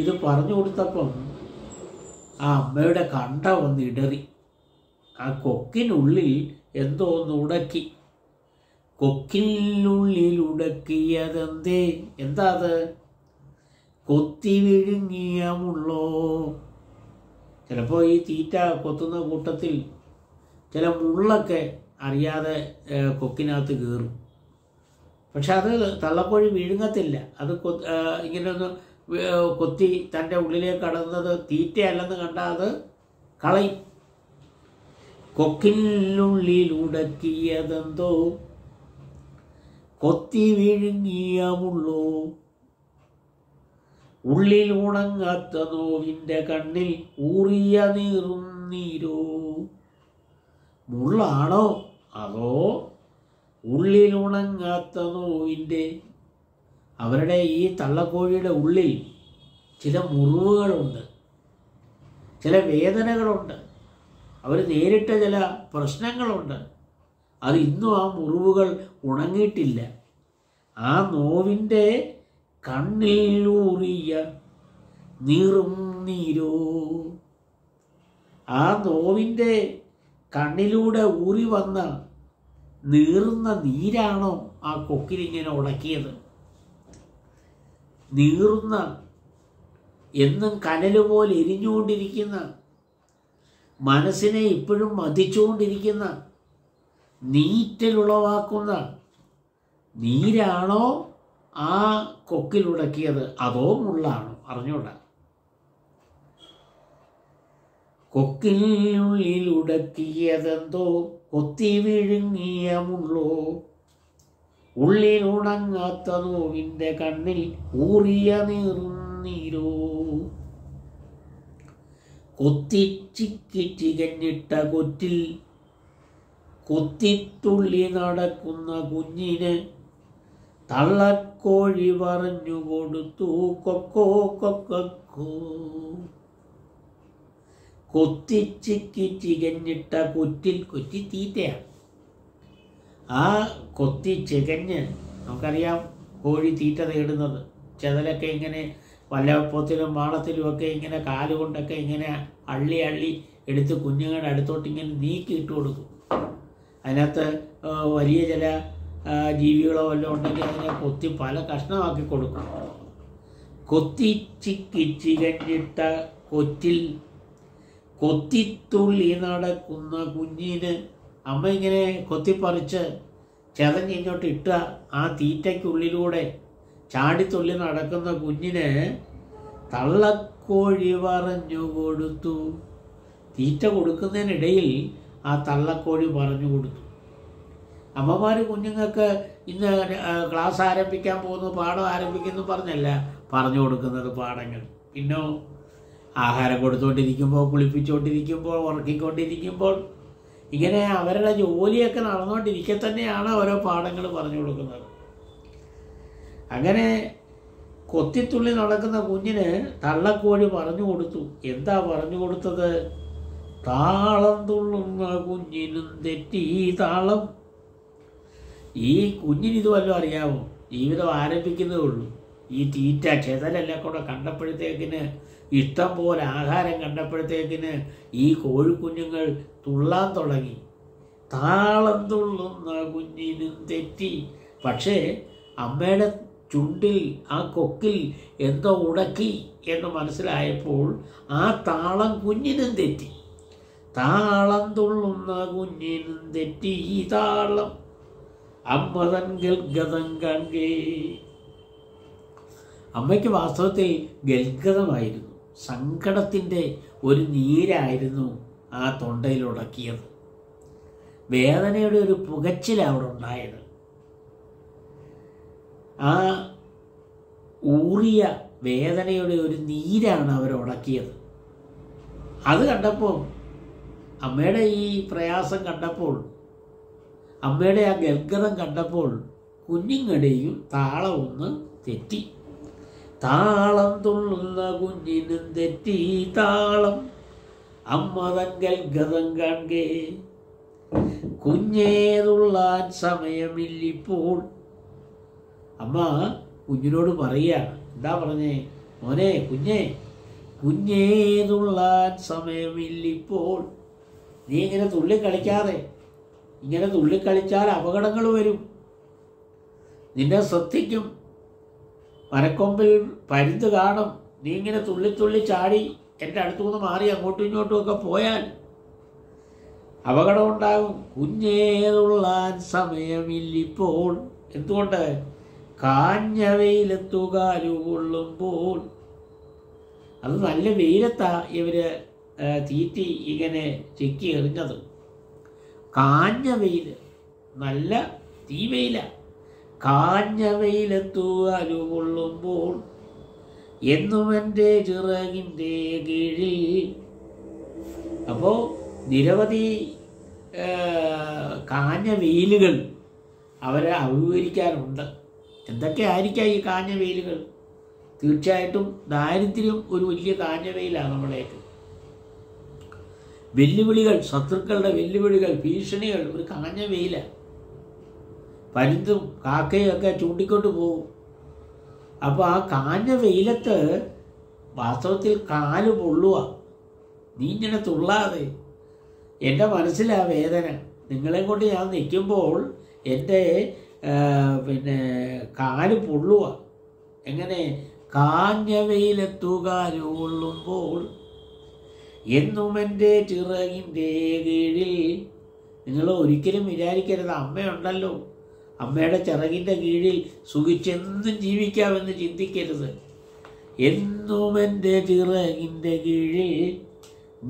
ഇത് പറഞ്ഞു കൊടുത്തപ്പം ആ അമ്മയുടെ കണ്ട ഒന്ന് ഇടറി. ആ കൊക്കിനുള്ളിൽ എന്തോ ഒന്ന് ഉടക്കി. കൊക്കിനുള്ളിലുടക്കിയതെന്തേ? എന്താ അത്? കൊത്തി വിഴുങ്ങിയ മുള്ളോ. ചിലപ്പോൾ ഈ തീറ്റ കൊത്തുന്ന കൂട്ടത്തിൽ ചില മുള്ളൊക്കെ അറിയാതെ കൊക്കിനകത്ത് കയറും. പക്ഷെ അത് തള്ളക്കോഴി വിഴുങ്ങത്തില്ല. അത് ഇങ്ങനെ ഒന്ന് കൊത്തി തൻ്റെ ഉള്ളിലേക്ക് കടന്നത് തീറ്റയല്ലെന്ന് കണ്ടാൽ അത് കളയും. കൊക്കിനുള്ളിലുടക്കിയതെന്തോ കൊത്തി വിഴുങ്ങിയ മുള്ളോ. ഉള്ളിൽ ഉണങ്ങാത്ത നോവിൻ്റെ കണ്ണിൽ ഊറിയ നീറും നീരോ. മുള്ളാണോ അതോ ഉള്ളിൽ ഉണങ്ങാത്ത നോവിൻ്റെ? അവരുടെ ഈ തള്ളക്കോഴിയുടെ ഉള്ളിൽ ചില മുറിവുകളുണ്ട്, ചില വേദനകളുണ്ട്, അവർ നേരിട്ട ചില പ്രശ്നങ്ങളുണ്ട്. അത് ഇന്നും ആ മുറിവുകൾ ഉണങ്ങിയിട്ടില്ല. ആ നോവിൻ്റെ കണ്ണിലൂറിയ നീറും നീരോ. ആ നോവിൻ്റെ കണ്ണിലൂടെ ഊറി വന്ന നീറുന്ന നീരാണോ ആ കൊക്കിലിങ്ങനെ ഉടക്കിയത്? നീറുന്ന, എന്നും കനൽ പോലെ എരിഞ്ഞുകൊണ്ടിരിക്കുന്ന, മനസ്സിനെ ഇപ്പോഴും മതിച്ചുകൊണ്ടിരിക്കുന്ന, നീറ്റലുളവാക്കുന്ന നീരാണോ ആ കൊക്കിലുടക്കിയത് അതോ മുള്ളാണോ? അറിഞ്ഞൂടാ. കൊക്കിനുള്ളിലുടക്കിയതെന്തോ കൊത്തി വിഴുങ്ങിയ മുള്ളോ. ഉള്ളിൽ ഉണങ്ങാത്ത നോവിൻ്റെ കണ്ണിൽ ഊറിയ നീറും നീരോ. കൊത്തിച്ചിക്കിച്ചികഞ്ഞിട്ട കൊറ്റിൽ കൊത്തിത്തുള്ളി നടക്കുന്ന കുഞ്ഞിന് തള്ളക്കോഴി പറഞ്ഞു കൊടുത്തു കൊക്കോ കൊക്കോ. കൊത്തിച്ചിക്കിച്ചികഞ്ഞിട്ട കൊറ്റിൽ, കൊറ്റി തീറ്റയാണ്. ആ കൊത്തി ചികഞ്ഞ്, നമുക്കറിയാം കോഴി തീറ്റ തേടുന്നത്. ചെതലൊക്കെ ഇങ്ങനെ വല്ല പൊത്തിലും മാളത്തിലുമൊക്കെ ഇങ്ങനെ കാലുകൊണ്ടൊക്കെ ഇങ്ങനെ അള്ളി അള്ളി എടുത്ത് കുഞ്ഞുങ്ങളുടെ അടുത്തോട്ട് ഇങ്ങനെ നീക്കി ഇട്ട് കൊടുക്കും. അതിനകത്ത് വലിയ ചില ജീവികളോ വല്ലതും ഉണ്ടെങ്കിൽ അതിനെ കൊത്തി പല കഷ്ണമാക്കി കൊടുക്കും. ചികഞ്ഞിട്ട കൊറ്റിൽ കൊത്തിത്തുള്ളി നടക്കുന്ന കുഞ്ഞിന് അമ്മ ഇങ്ങനെ കൊത്തിപ്പറിച്ച് ചെതഞ്ഞിങ്ങോട്ട് ഇട്ട ആ തീറ്റയ്ക്കുള്ളിലൂടെ ചാടിത്തുള്ളി നടക്കുന്ന കുഞ്ഞിന് തള്ളക്കോഴി പറഞ്ഞു കൊടുത്തു. തീറ്റ കൊടുക്കുന്നതിനിടയിൽ ആ തള്ളക്കോഴി പറഞ്ഞു കൊടുത്തു. അമ്മമാർ കുഞ്ഞുങ്ങൾക്ക് ഇന്ന് ക്ലാസ് ആരംഭിക്കാൻ പോകുന്നു, പാഠം ആരംഭിക്കുന്നു പറഞ്ഞല്ല പറഞ്ഞു കൊടുക്കുന്നത് പാഠങ്ങൾ. പിന്നോ ആഹാരം കൊടുത്തുകൊണ്ടിരിക്കുമ്പോൾ, കുളിപ്പിച്ചുകൊണ്ടിരിക്കുമ്പോൾ, ഉറക്കിക്കൊണ്ടിരിക്കുമ്പോൾ, ഇങ്ങനെ അവരുടെ ജോലിയൊക്കെ നടന്നുകൊണ്ടിരിക്കെ തന്നെയാണ് ഓരോ പാഠങ്ങൾ പറഞ്ഞു കൊടുക്കുന്നത്. അങ്ങനെ കൊത്തിത്തുള്ളി നടക്കുന്ന കുഞ്ഞിന് തള്ളക്കോഴി പറഞ്ഞു കൊടുത്തു. എന്താ പറഞ്ഞു കൊടുത്തത്? താളം തുള്ളുന്ന കുഞ്ഞിനും തെറ്റി താളം. ഈ കുഞ്ഞിനിത് വല്ലതും അറിയാമോ? ജീവിതം ആരംഭിക്കുന്നതേ ഉള്ളൂ. ഈ തീറ്റ ചെതലെല്ലാം കൂടെ കണ്ടപ്പോഴത്തേക്കിന്, ഇഷ്ടം പോലെ ആഹാരം കണ്ടപ്പോഴത്തേക്കിന് ഈ കോഴിക്കുഞ്ഞുങ്ങൾ തുള്ളാൻ തുടങ്ങി. താളം തുള്ളുന്ന കുഞ്ഞിനും തെറ്റി. പക്ഷേ അമ്മയുടെ ചുണ്ടിൽ, ആ കൊക്കിൽ എന്തോ ഉടക്കി എന്ന് മനസ്സിലായപ്പോൾ ആ താളം കുഞ്ഞിനും തെറ്റി. താളം തുള്ളുന്ന കുഞ്ഞിനും തെറ്റി താളം, അമ്മതൻ ഗൽഗതം കാൺകേ. അമ്മയ്ക്ക് വാസ്തവത്തിൽ ഗൽഗതമായിരുന്നു, സങ്കടത്തിൻ്റെ ഒരു നീരായിരുന്നു ആ തൊണ്ടയിൽ ഉടക്കിയത്. വേദനയുടെ ഒരു പുകച്ചിലാണ് അവിടെ ഉണ്ടായത്. ആ ഊറിയ വേദനയുടെ ഒരു നീരാണ് അവരുടക്കിയത്. അത് കണ്ടപ്പോൾ, അമ്മയുടെ ഈ പ്രയാസം കണ്ടപ്പോൾ, അമ്മയുടെ ആ ഗൽഗതം കണ്ടപ്പോൾ കുഞ്ഞുങ്ങളുടെയും താളം ഒന്ന് തെറ്റി. താളം തുള്ളുന്ന കുഞ്ഞിനും തെറ്റി താളം, അമ്മതൻ ഗൽഗതം കാൺകേ. കുഞ്ഞേതുള്ളാൻ സമയമില്ലിപ്പോൾ. അമ്മ കുഞ്ഞിനോട് പറയുകയാണ്. എന്താ പറഞ്ഞേ? മോനെ, കുഞ്ഞേതുള്ളാൻ സമയമില്ലിപ്പോൾ. നീ ഇങ്ങനെ തുള്ളിക്കളിക്കാതെ. ഇങ്ങനെ തുള്ളിക്കളിച്ചാൽ അപകടങ്ങൾ വരും. നിന്നെ ശ്രദ്ധിക്കും. മരക്കൊമ്പിൽ പരുന്ത് കാണും. നീ ഇങ്ങനെ തുള്ളിത്തുള്ളി ചാടി എൻ്റെ അടുത്തുനിന്ന് മാറി അങ്ങോട്ടും ഇങ്ങോട്ടും ഒക്കെ പോയാൽ അപകടമുണ്ടാകും. കുഞ്ഞേതുള്ളാൻ സമയമില്ലിപ്പോൾ. എന്തുകൊണ്ട്? കാഞ്ഞ വെയിലത്തു കാലുകൊള്ളുമ്പോൾ. അത് നല്ല വെയിലത്താ ഇവർ തീറ്റി ഇങ്ങനെ ചിക്കി എറിഞ്ഞത്. കാഞ്ഞ വെയിൽ, നല്ല തീ വെയില. കാഞ്ഞ വെയിലത്തു കാലുകൊള്ളുമ്പോൾ എന്നും എൻ്റെ ചിറകിൻ്റെ കീഴിൽ. അപ്പോൾ നിരവധി കാഞ്ഞ വെയിലുകൾ അവരെ അഭിമുഖീകരിക്കാനുണ്ട്. എന്തൊക്കെ ആയിരിക്കാം ഈ കാഞ്ഞ വെയിലുകൾ? തീർച്ചയായിട്ടും ദാരിദ്ര്യം ഒരു വലിയ കാഞ്ഞ വെയിലാണ് നമ്മളേക്ക്. വെല്ലുവിളികൾ, ശത്രുക്കളുടെ വെല്ലുവിളികൾ, ഭീഷണികൾ ഒരു കാഞ്ഞ വെയിലാണ്. പരുന്തും കാക്കയും ഒക്കെ ചൂണ്ടിക്കൊണ്ട് പോകും. അപ്പോൾ ആ കാഞ്ഞ വെയിലത്ത് വാസ്തവത്തിൽ കാല് പൊള്ളുക. നീ ഇങ്ങനെ തുള്ളാതെ. എൻ്റെ മനസ്സിലാ വേദന. നിങ്ങളെ കൊണ്ട് ഞാൻ നിൽക്കുമ്പോൾ എൻ്റെ കാല് പൊള്ളുക. എങ്ങനെ? കാഞ്ഞ വെയിലത്തു കാല് കൊള്ളുമ്പോൾ എന്നും എൻ്റെ ചിറകിൻ്റെ കീഴിൽ. നിങ്ങൾ ഒരിക്കലും വിചാരിക്കരുത് അമ്മയുണ്ടല്ലോ, അമ്മയുടെ ചിറകിൻ്റെ കീഴിൽ സുഖിച്ചെന്നും ജീവിക്കാമെന്ന് ചിന്തിക്കരുത്. എന്നും എൻ്റെ ചിറകിൻ്റെ കീഴിൽ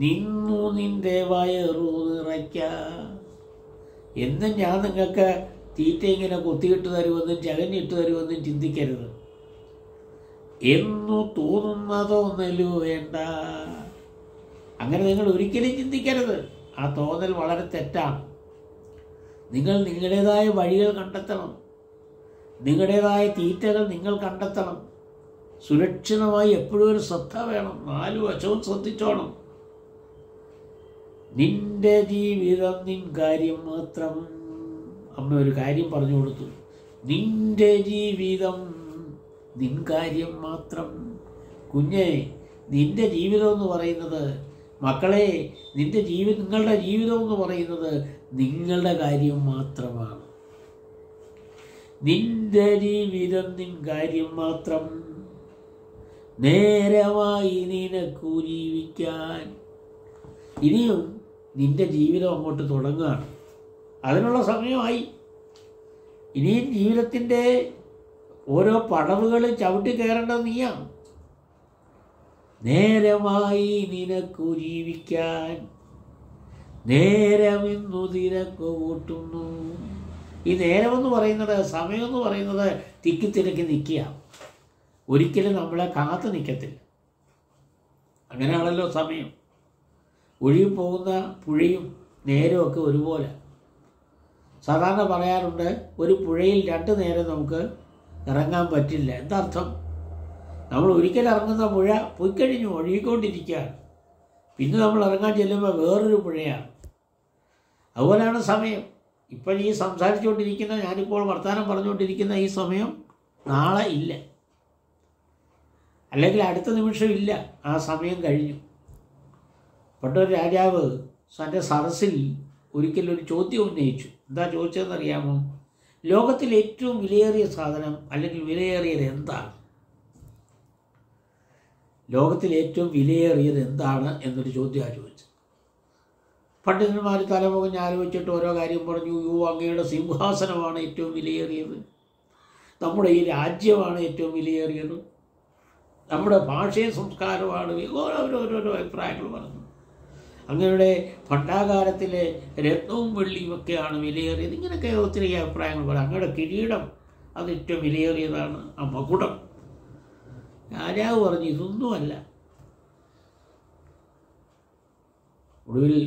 നിന്നു നിൻ്റെ വയറു നിറയ്ക്കാം. എന്നും ഞാൻ നിങ്ങൾക്ക് തീറ്റ ഇങ്ങനെ കൊത്തിയിട്ട് തരുമെന്നും ചകഞ്ഞിട്ട് തരുമെന്നും ചിന്തിക്കരുത്. എന്നു തോന്നുന്നതോന്നലു വേണ്ട. അങ്ങനെ നിങ്ങൾ ഒരിക്കലും ചിന്തിക്കരുത്. ആ തോന്നൽ വളരെ തെറ്റാണ്. നിങ്ങൾ നിങ്ങളുടേതായ വഴികൾ കണ്ടെത്തണം. നിങ്ങളുടേതായ തീറ്റകൾ നിങ്ങൾ കണ്ടെത്തണം. സുരക്ഷിതമായി എപ്പോഴും ഒരു ശ്രദ്ധ വേണം. 4 വശവും ശ്രദ്ധിച്ചോണം. നിന്റെ ജീവിതം നിൻ കാര്യം മാത്രം. അമ്മ ഒരു കാര്യം പറഞ്ഞു കൊടുത്തു. നിന്റെ ജീവിതം നിൻ കാര്യം മാത്രം. കുഞ്ഞെ, നിന്റെ ജീവിതം എന്ന് പറയുന്നത്, മക്കളെ, നിങ്ങളുടെ ജീവിതം എന്ന് പറയുന്നത് നിങ്ങളുടെ കാര്യം മാത്രമാണ്. നിന്റെ ജീവിതം നിൻ കാര്യം മാത്രം. നേരമായി നിനക്കു ജീവിക്കാൻ. ഇനിയും നിന്റെ ജീവിതം അങ്ങോട്ട് തുടങ്ങുകയാണ്. അതിനുള്ള സമയമായി. ഇനിയും ജീവിതത്തിൻ്റെ ഓരോ പടവുകൾ ചവിട്ടി കയറേണ്ടത് നീയാണ്. നേരമായി നിനക്കു ജീവിക്കാൻ, നേരമിന്നു നിനക്ക് കൂട്ടുന്നു. ഈ നേരമെന്ന് പറയുന്നത്, സമയമെന്ന് പറയുന്നത് തിക്കിത്തിരക്കി നിൽക്കുക. ഒരിക്കലും നമ്മളെ കാത്തു നിൽക്കത്തില്ല. അങ്ങനെയാണല്ലോ സമയം. ഒഴുകിപ്പോകുന്ന പുഴയും നേരമൊക്കെ ഒരുപോലെ. സാധാരണ പറയാറുണ്ട്, ഒരു പുഴയിൽ 2 നേരം നമുക്ക് ഇറങ്ങാൻ പറ്റില്ല. എന്താർത്ഥം? നമ്മൾ ഒരിക്കൽ ഇറങ്ങുന്ന പുഴ പോയിക്കഴിഞ്ഞു, ഒഴുകിക്കൊണ്ടിരിക്കുകയാണ്. പിന്നെ നമ്മൾ ഇറങ്ങാൻ ചെല്ലുമ്പോൾ വേറൊരു പുഴയാണ്. അതുപോലെയാണ് സമയം. ഇപ്പം ഈ സംസാരിച്ചുകൊണ്ടിരിക്കുന്ന, ഞാനിപ്പോൾ വർത്തമാനം പറഞ്ഞുകൊണ്ടിരിക്കുന്ന ഈ സമയം നാളെ ഇല്ല, അല്ലെങ്കിൽ അടുത്ത നിമിഷം ഇല്ല. ആ സമയം കഴിഞ്ഞു. പണ്ടൊരു രാജാവ് തൻ്റെ സദസ്സിൽ ഒരിക്കലൊരു ചോദ്യം ഉന്നയിച്ചു. എന്താ ചോദിച്ചതെന്നറിയാമോ? ലോകത്തിൽ ഏറ്റവും വിലയേറിയ സാധനം അല്ലെങ്കിൽ വിലയേറിയത് എന്താണ്? ലോകത്തിൽ ഏറ്റവും വിലയേറിയത് എന്താണ് എന്നൊരു ചോദ്യമാണ് ചോദിച്ചത്. പണ്ഡിതന്മാർ തലമുകഞ്ഞ് ആലോചിച്ചിട്ട് ഓരോ കാര്യം പറഞ്ഞു. അങ്ങയുടെ സിംഹാസനമാണ് ഏറ്റവും വിലയേറിയത്, നമ്മുടെ ഈ രാജ്യമാണ് ഏറ്റവും വിലയേറിയത്, നമ്മുടെ ഭാഷയും സംസ്കാരമാണ്. ഓരോരോ അഭിപ്രായങ്ങൾ പറഞ്ഞു. അങ്ങയുടെ ഭണ്ഡാകാരത്തിലെ രത്നവും വെള്ളിയും ഒക്കെയാണ് വിലയേറിയത്. ഇങ്ങനെയൊക്കെ ഒത്തിരി അഭിപ്രായങ്ങൾ പറയും. അങ്ങയുടെ കിരീടം അത് ഏറ്റവും വിലയേറിയതാണ്, ആ മകുടം. രാജാവ് പറഞ്ഞു ഇതൊന്നുമല്ല. ഒടുവിൽ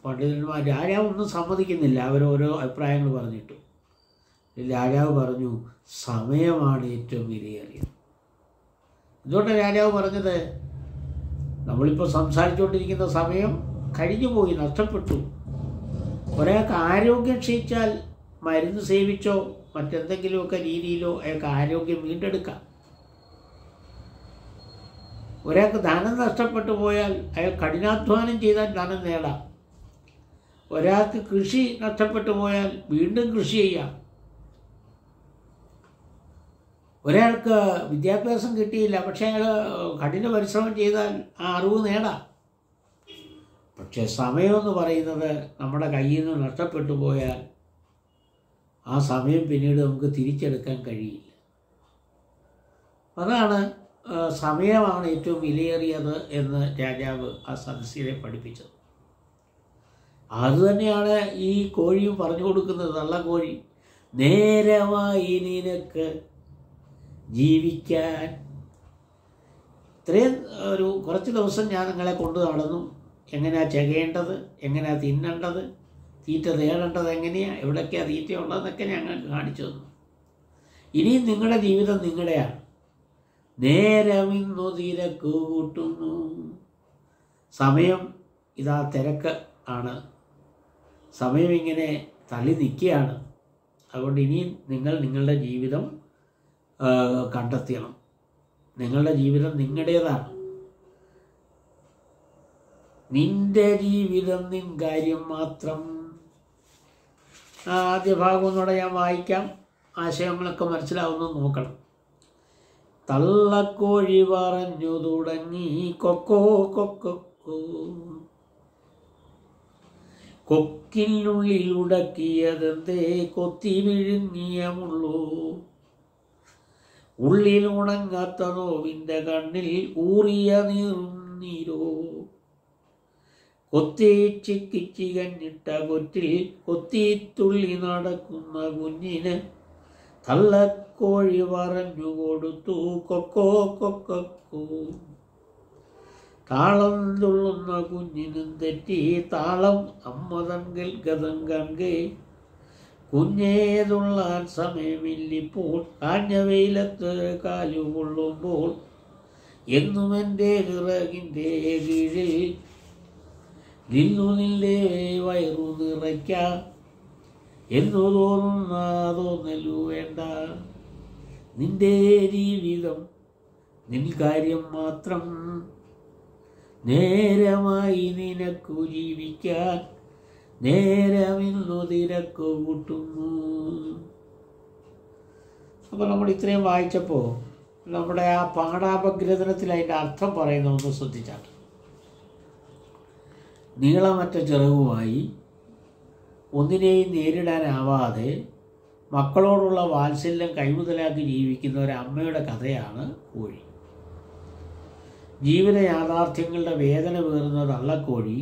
പണ്ഡിതന്മാർ, രാജാവ് ഒന്നും സമ്മതിക്കുന്നില്ല, അവരോരോ അഭിപ്രായങ്ങൾ പറഞ്ഞിട്ടു. രാജാവ് പറഞ്ഞു സമയമാണ് ഏറ്റവും വിലയേറിയത്. എന്തുകൊണ്ടാണ് രാജാവ് പറഞ്ഞത്? നമ്മളിപ്പോൾ സംസാരിച്ചുകൊണ്ടിരിക്കുന്ന സമയം കഴിഞ്ഞു പോയി, നഷ്ടപ്പെട്ടു. ഒരാൾക്ക് ആരോഗ്യം ക്ഷയിച്ചാൽ മരുന്ന് സേവിച്ചോ മറ്റെന്തെങ്കിലുമൊക്കെ രീതിയിലോ അയാൾക്ക് ആരോഗ്യം വീണ്ടെടുക്കാം. ഒരാൾക്ക് ധനം നഷ്ടപ്പെട്ടു പോയാൽ അയാൾ കഠിനാധ്വാനം ചെയ്താൽ ധനം നേടാം. ഒരാൾക്ക് കൃഷി നഷ്ടപ്പെട്ടു പോയാൽ വീണ്ടും കൃഷി ചെയ്യാം. ഒരാൾക്ക് വിദ്യാഭ്യാസം കിട്ടിയില്ല, പക്ഷേ അയാൾ കഠിന പരിശ്രമം ചെയ്താൽ ആ അറിവ് നേടാം. പക്ഷേ സമയമെന്ന് പറയുന്നത് നമ്മുടെ കയ്യിൽ നിന്ന് നഷ്ടപ്പെട്ടു പോയാൽ ആ സമയം പിന്നീട് നമുക്ക് തിരിച്ചെടുക്കാൻ കഴിയില്ല. അതാണ് സമയമാണ് ഏറ്റവും വിലയേറിയത് എന്ന് രാജാവ് ആ സദസ്സിനെ പഠിപ്പിച്ചത്. അതുതന്നെയാണ് ഈ കോഴിയും പറഞ്ഞു കൊടുക്കുന്നത്. തള്ളക്കോഴി, നേരമായി നിനക്ക് ജീവിക്കാൻ. ഇത്രയും കുറച്ച് ദിവസം ഞാൻ നിങ്ങളെ കൊണ്ടു നടന്നു. എങ്ങനെയാണ് ചെകയേണ്ടത്, എങ്ങനെയാണ് തിന്നേണ്ടത്, തീറ്റ തേടേണ്ടത് എങ്ങനെയാണ്, എവിടൊക്കെയാണ് തീറ്റ ഉള്ളതെന്നൊക്കെ ഞങ്ങൾ കാണിച്ചു തന്നു. ഇനിയും നിങ്ങളുടെ ജീവിതം നിങ്ങളുടെയാണ്. നേരമിന്നു തിരക്ക് കൂട്ടുന്നു. സമയം ഇതാ തിരക്ക് ആണ്. സമയം ഇങ്ങനെ തള്ളി നിൽക്കുകയാണ്. അതുകൊണ്ട് ഇനിയും നിങ്ങൾ നിങ്ങളുടെ ജീവിതം കണ്ടെത്തണം. നിങ്ങളുടെ ജീവിതം നിങ്ങളുടേതാണ്. നിന്റെ ജീവിതം നിൻ കാര്യം മാത്രം. ആദ്യ ഭാഗം ഒന്നുകൂടെ ഞാൻ വായിക്കാം. ആശയങ്ങളൊക്കെ മനസ്സിലാവുന്നു നോക്കണം. തള്ളക്കോഴി പറഞ്ഞു തുടങ്ങി കൊക്കോ കൊക്കോ, കൊക്കിനുള്ളിൽ ഉടക്കിയതെന്തേ കൊത്തി വിഴുങ്ങിയ മുള്ളൂ, ഉള്ളിൽ ഉണങ്ങാത്ത നോവിൻ്റെ കണ്ണിൽ ഊറിയ നീരോ, കൊത്തിച്ചിക്കിച്ചി കഞ്ഞിട്ട കൊറ്റിൽ കൊത്തിത്തുള്ളി നടക്കുന്ന കുഞ്ഞിന് തള്ളക്കോഴി പറഞ്ഞു കൊടുത്തു കൊക്കോ കൊക്കോ. താളം തുള്ളുന്ന കുഞ്ഞിനും തെറ്റി താളം അമ്മതങ്കിൽ ഗതം കൺകേ, കുഞ്ഞേതുള്ളാൻ സമയമില്ലിപ്പോൾ കാഞ്ഞ വെയിലത്ത് കാലു കൊള്ളുമ്പോൾ, എന്നും എൻ്റെ വിറകിൻ്റെ കീഴിൽ നിന്നു നിന്റെ വയറു നിറയ്ക്കാം, എന്നു തോന്നുന്ന തോന്നലു വേണ്ട. നിന്റെ ജീവിതം നിൻ കാര്യം മാത്രം, നേരമായി നിനക്കു ജീവിക്കാൻ നേരമിന്നു തിരക്കു കൂട്ടുന്നു. അപ്പോൾ നമ്മൾ ഇത്രയും വായിച്ചപ്പോൾ നമ്മുടെ ആ പാഠാപഗ്രഥനത്തിൽ അതിൻ്റെ അർത്ഥം പറയുന്ന ഒന്ന് ശ്രദ്ധിച്ചാൽ, നീളമറ്റ ചിറകുമായി ഒന്നിനെയും നേരിടാനാവാതെ മക്കളോടുള്ള വാത്സല്യം കൈമുതലാക്കി ജീവിക്കുന്ന ഒരു അമ്മയുടെ കഥയാണ് കോഴി. ജീവിത യാഥാർത്ഥ്യങ്ങളുടെ വേദന പേറുന്ന തള്ളക്കോഴി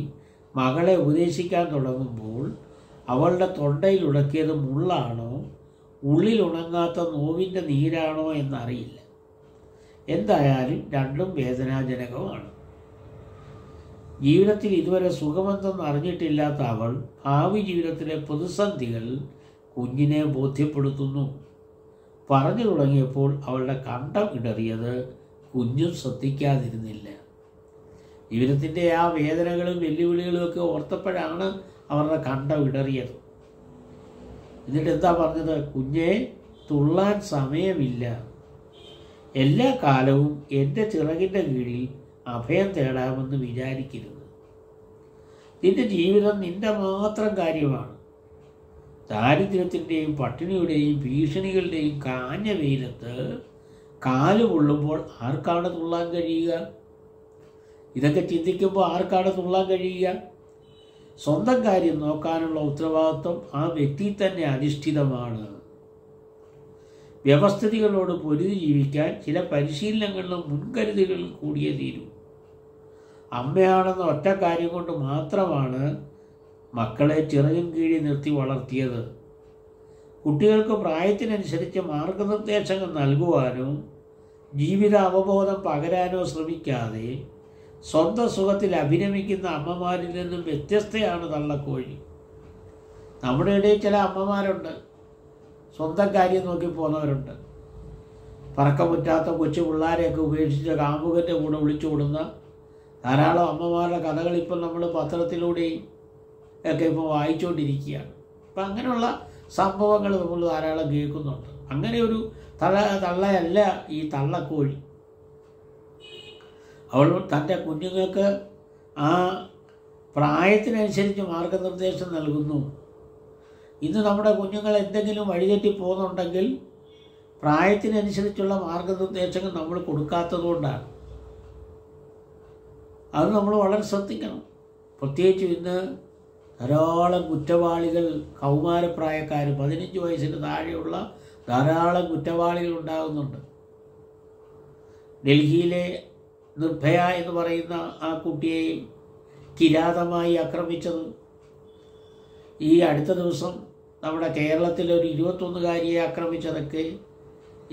മകളെ ഉപദേശിക്കാൻ തുടങ്ങുമ്പോൾ അവളുടെ തൊണ്ടയിൽ ഉടക്കിയത് മുള്ളാണോ ഉള്ളിലുണങ്ങാത്ത നോവിൻ്റെ നീരാണോ എന്നറിയില്ല. എന്തായാലും രണ്ടും വേദനാജനകമാണ്. ജീവിതത്തിൽ ഇതുവരെ സുഖമെന്തെന്ന് അറിഞ്ഞിട്ടില്ലാത്ത അവൾ ഭാവി ജീവിതത്തിലെ പ്രതിസന്ധികൾ കുഞ്ഞിനെ ബോധ്യപ്പെടുത്തുന്നു. പറഞ്ഞു തുടങ്ങിയപ്പോൾ അവളുടെ കണ്ടം ഇടറിയത് കുഞ്ഞും ശ്രദ്ധിക്കാതിരുന്നില്ല. ജീവിതത്തിൻ്റെ ആ വേദനകളും വെല്ലുവിളികളും ഒക്കെ ഓർത്തപ്പോഴാണ് അവരുടെ കണ്ടം ഇടറിയത്. എന്നിട്ട് എന്താ പറഞ്ഞത്? കുഞ്ഞെ, തുള്ളാൻ സമയമില്ല. എല്ലാ കാലവും എൻ്റെ ചിറകിൻ്റെ കീഴിൽ അഭയം തേടാമെന്ന് വിചാരിക്കരുത്. നിന്റെ ജീവിതം നിന്റെ മാത്രം കാര്യമാണ്. ദാരിദ്ര്യത്തിൻ്റെയും പട്ടിണിയുടെയും ഭീഷണികളുടെയും കാഞ്ഞ വെയിലത്ത് കാല് കൊള്ളുമ്പോൾ ആർക്കാണ് തുള്ളാൻ കഴിയുക? ഇതൊക്കെ ചിന്തിക്കുമ്പോൾ ആർക്കാണ് തുള്ളാൻ കഴിയുക? സ്വന്തം കാര്യം നോക്കാനുള്ള ഉത്തരവാദിത്വം ആ വ്യക്തി തന്നെ അധിഷ്ഠിതമാണ്. വ്യവസ്ഥിതികളോട് പൊരുതി ജീവിക്കാൻ ചില പരിശീലനങ്ങളിലും മുൻകരുതലുകളും കൂടിയേ തീരൂ. അമ്മയാണെന്ന ഒറ്റ കാര്യം കൊണ്ട് മാത്രമാണ് മക്കളെ ചിറകിൻ കീഴിൽ നിർത്തി വളർത്തിയത്. കുട്ടികൾക്ക് പ്രായത്തിനനുസരിച്ച് മാർഗനിർദ്ദേശങ്ങൾ നൽകുവാനോ ജീവിത അവബോധം പകരാനോ ശ്രമിക്കാതെ സ്വന്തം സുഖത്തിൽ അഭിരമിക്കുന്ന അമ്മമാരിൽ നിന്നും വ്യത്യസ്തയാണ് തള്ളക്കോഴി. നമ്മുടെ ഇടയിൽ ചില അമ്മമാരുണ്ട്, സ്വന്തം കാര്യം നോക്കി പോകുന്നവരുണ്ട്. പറക്കമുറ്റാത്ത കൊച്ചു പിള്ളേരെയൊക്കെ ഉപേക്ഷിച്ച് കാമുകൻ്റെ കൂടെ വിളിച്ചോടുന്ന ധാരാളം അമ്മമാരുടെ കഥകൾ ഇപ്പം നമ്മൾ പത്രത്തിലൂടെയും ഒക്കെ ഇപ്പോൾ വായിച്ചുകൊണ്ടിരിക്കുകയാണ്. അപ്പം അങ്ങനെയുള്ള സംഭവങ്ങൾ നമ്മൾ ധാരാളം കേൾക്കുന്നുണ്ട്. അങ്ങനെ ഒരു തള്ളയല്ല ഈ തള്ളക്കോഴി. അവൾ തൻ്റെ കുഞ്ഞുങ്ങൾക്ക് ആ പ്രായത്തിനനുസരിച്ച് മാർഗനിർദ്ദേശം നൽകുന്നു. ഇന്ന് നമ്മുടെ കുഞ്ഞുങ്ങൾ എന്തെങ്കിലും വഴിതെറ്റി പോകുന്നുണ്ടെങ്കിൽ പ്രായത്തിനനുസരിച്ചുള്ള മാർഗനിർദ്ദേശങ്ങൾ നമ്മൾ കൊടുക്കാത്തതുകൊണ്ടാണ്. അത് നമ്മൾ വളരെ ശ്രദ്ധിക്കണം. പ്രത്യേകിച്ചും ഇന്ന് ധാരാളം കുറ്റവാളികൾ, കൗമാരപ്രായക്കാർ, 15 വയസ്സിന് താഴെയുള്ള ധാരാളം കുറ്റവാളികൾ ഉണ്ടാകുന്നുണ്ട്. ഡൽഹിയിലെ നിർഭയ എന്ന് പറയുന്ന ആ കുട്ടിയെയും കിരാതമായി ആക്രമിച്ചത്, ഈ അടുത്ത ദിവസം നമ്മുടെ കേരളത്തിലെ ഒരു 21-കാരിയെ ആക്രമിച്ചതൊക്കെ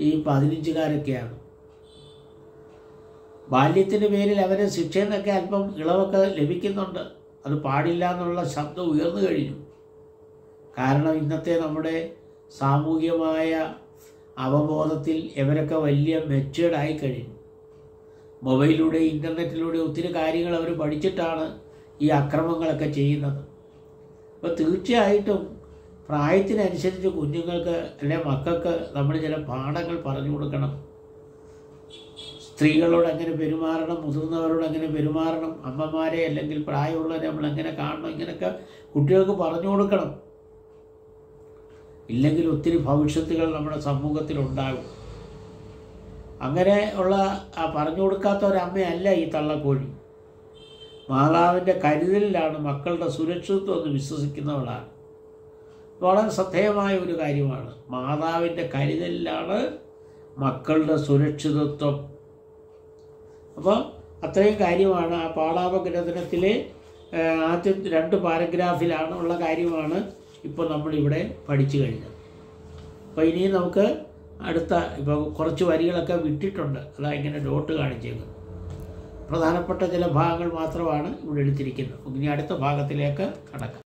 ഈ 15-കാരൊക്കെയാണ്. ബാല്യത്തിൻ്റെ പേരിൽ അവരെ ശിക്ഷയിൽ നിന്നൊക്കെ അല്പം ഇളവൊക്കെ ലഭിക്കുന്നുണ്ട്. അത് പാടില്ല എന്നുള്ള ശബ്ദം ഉയർന്നു കഴിഞ്ഞു. കാരണം ഇന്നത്തെ നമ്മുടെ സാമൂഹികമായ അവബോധത്തിൽ ഇവരൊക്കെ വലിയ മെച്യൂർഡായി കഴിഞ്ഞു. മൊബൈലിലൂടെ ഇൻ്റർനെറ്റിലൂടെ ഒത്തിരി കാര്യങ്ങൾ അവർ പഠിച്ചിട്ടാണ് ഈ അക്രമങ്ങളൊക്കെ ചെയ്യുന്നത്. അപ്പോൾ തീർച്ചയായിട്ടും പ്രായത്തിനനുസരിച്ച് കുഞ്ഞുങ്ങൾക്ക് അല്ലെ മക്കൾക്ക് നമ്മൾ ചില പാഠങ്ങൾ പറഞ്ഞു കൊടുക്കണം. സ്ത്രീകളോട് എങ്ങനെ പെരുമാറണം, മുതിർന്നവരോട് എങ്ങനെ പെരുമാറണം, അമ്മമാരെ അല്ലെങ്കിൽ പ്രായമുള്ളവരെ നമ്മൾ എങ്ങനെ കാണണം, ഇങ്ങനെയൊക്കെ കുട്ടികൾക്ക് പറഞ്ഞു കൊടുക്കണം. ഇല്ലെങ്കിൽ ഒത്തിരി ഭവിഷ്യത്തുകൾ നമ്മുടെ സമൂഹത്തിലുണ്ടാകും. അങ്ങനെ ഉള്ള പറഞ്ഞു കൊടുക്കാത്ത ഒരമ്മയല്ല ഈ തള്ളക്കോഴി. മാതാവിൻ്റെ കരുതലിലാണ് മക്കളുടെ സുരക്ഷിതത്വം എന്ന് വിശ്വസിക്കുന്നവളാണ്. വളരെ ശ്രദ്ധേയമായ ഒരു കാര്യമാണ്. മാതാവിൻ്റെ കരുതലിലാണ് മക്കളുടെ സുരക്ഷിതത്വം. അപ്പോൾ അത്രയും കാര്യമാണ് ആ പാഠാപഗ്രഥനത്തിലെ ആദ്യ 2 പാരഗ്രാഫിലാണ് ഉള്ള കാര്യമാണ് ഇപ്പോൾ നമ്മളിവിടെ പഠിച്ചു കഴിഞ്ഞത്. അപ്പോൾ ഇനിയും നമുക്ക് അടുത്ത ഇപ്പോൾ കുറച്ച് വരികളൊക്കെ വിട്ടിട്ടുണ്ട്, അതാ ഇങ്ങനെ ഡോട്ട് കാണിച്ചേക്കുന്നത്. പ്രധാനപ്പെട്ട ചില ഭാഗങ്ങൾ മാത്രമാണ് ഇവിടെ എടുത്തിരിക്കുന്നത്. ഇനി അടുത്ത ഭാഗത്തിലേക്ക് കടക്കാം.